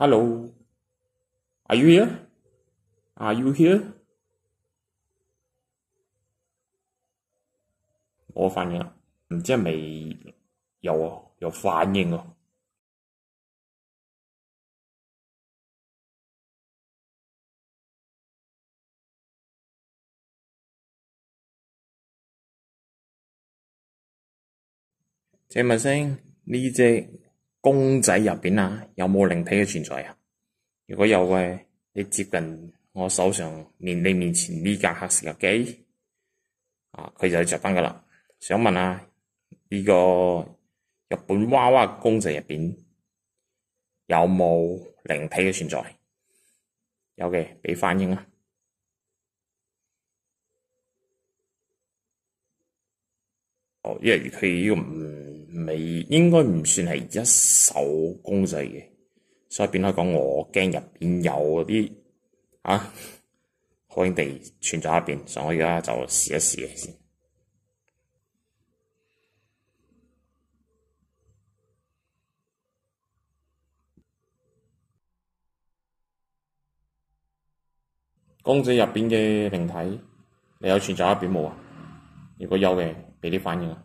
Hello, are you here? Are you here? 我反應啦，唔知係咪有反應喎？請問聲呢隻公仔入邊啊，有冇靈體嘅存在啊？如果有嘅，你接近我手上你面前呢架黑色嘅機啊，佢就係着燈噶啦。想問下呢個日本娃娃公仔入邊有冇靈體嘅存在？有嘅，俾反應啊！哦，因為佢呢個應該唔算係一手公仔嘅，所以變開講我驚入邊有啲可能地存在入邊，所以我而家就試一試嘅先。公仔入邊嘅靈體，你有存在入邊冇啊？如果有嘅，俾啲反應啊！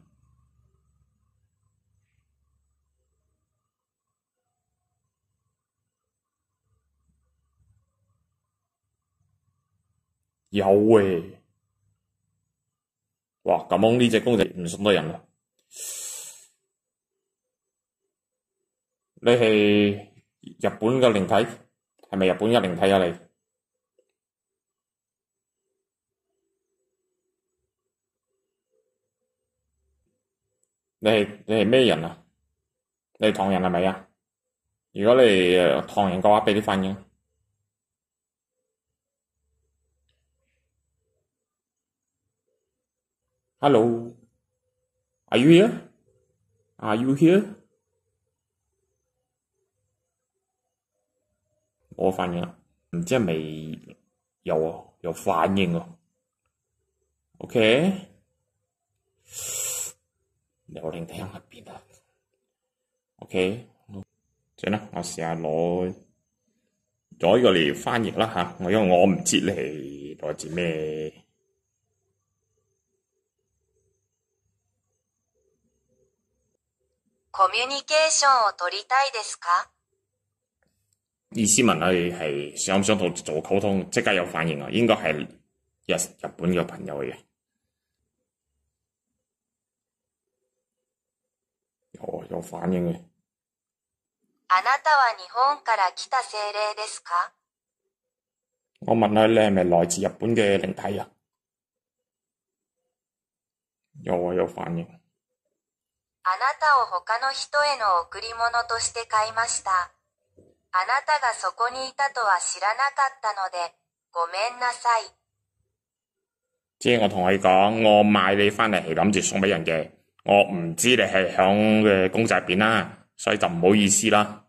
有嘅，哇！咁呢隻公仔唔信得人啦。你係日本嘅靈體，係咪日本嘅靈體啊？你係咩人啊？你係唐人係咪啊？如果你係唐人嘅話，俾啲反應。Hello, are you here? Are you here? 我反應啦，唔知係咪有反應喎？OK，有靈體喺入邊啊。OK，算啦，我試下攞呢個嚟翻譯啦嚇，因為我唔知你係來自咩。コミュニケーションを取りたいですか？意思問佢係想唔想同做溝通，即刻有反應啊！應該係日本嘅朋友嚟嘅，有反應嘅。あなたは日本から来た精霊ですか？我問佢你係咪來自日本嘅靈體啊？有反應。あなたを他の人への贈り物として買いました。あなたがそこにいたとは知らなかったので、ごめんなさい。即係我同佢講，我買你翻嚟係諗住送俾人嘅，我唔知你係響嘅公仔入邊啦，所以就唔好意思啦。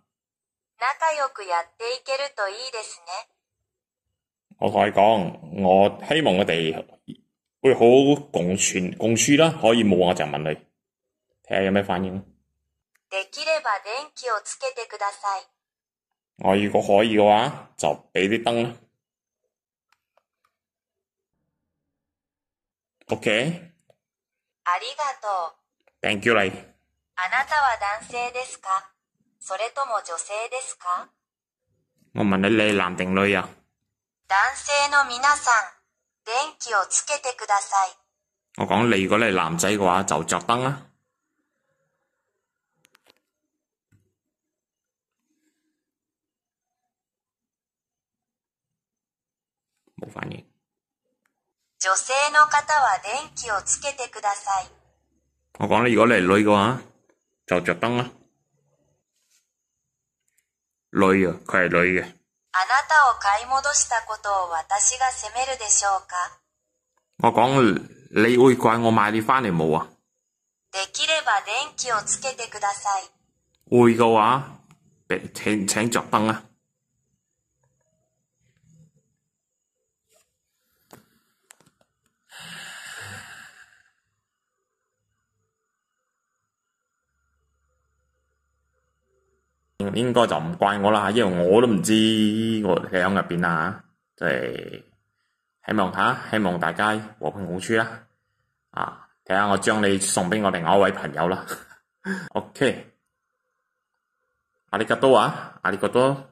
仲良くやっていけるといいですね。我同佢講，我希望我哋會好共處啦，可以冇我就問你，睇下有咩反應。できれば電気をつけてください。我如果可以嘅話，就俾啲燈啦。OK。ありがとう。Thank you 你。あなたは男性ですか？それとも女性ですか？我問你係男定女啊？男性の皆さん、電気をつけてください。我講你如果你係男仔嘅話，就着燈啦。冇反應。女性の方は電気をつけてください。我講你如果你係女嘅話，就着燈啦。女啊，佢係女嘅。あなたを買い戻したことを私が責めるでしょうか？我講你會怪我買你翻嚟冇啊？できれば電気をつけてください。會嘅話，請着燈啊。應該就唔怪我啦，因為我都唔知我哋喺入邊啊，即係希望大家和平共處啦。睇下我將你送俾我另外一位朋友啦。OK， 阿里嘎多啊，阿里嘎多。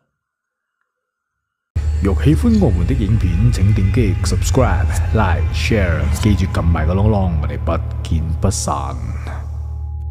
若喜歡我們的影片，請點擊 subscribe、like、share，記住撳埋個啷啷，我哋不見不散。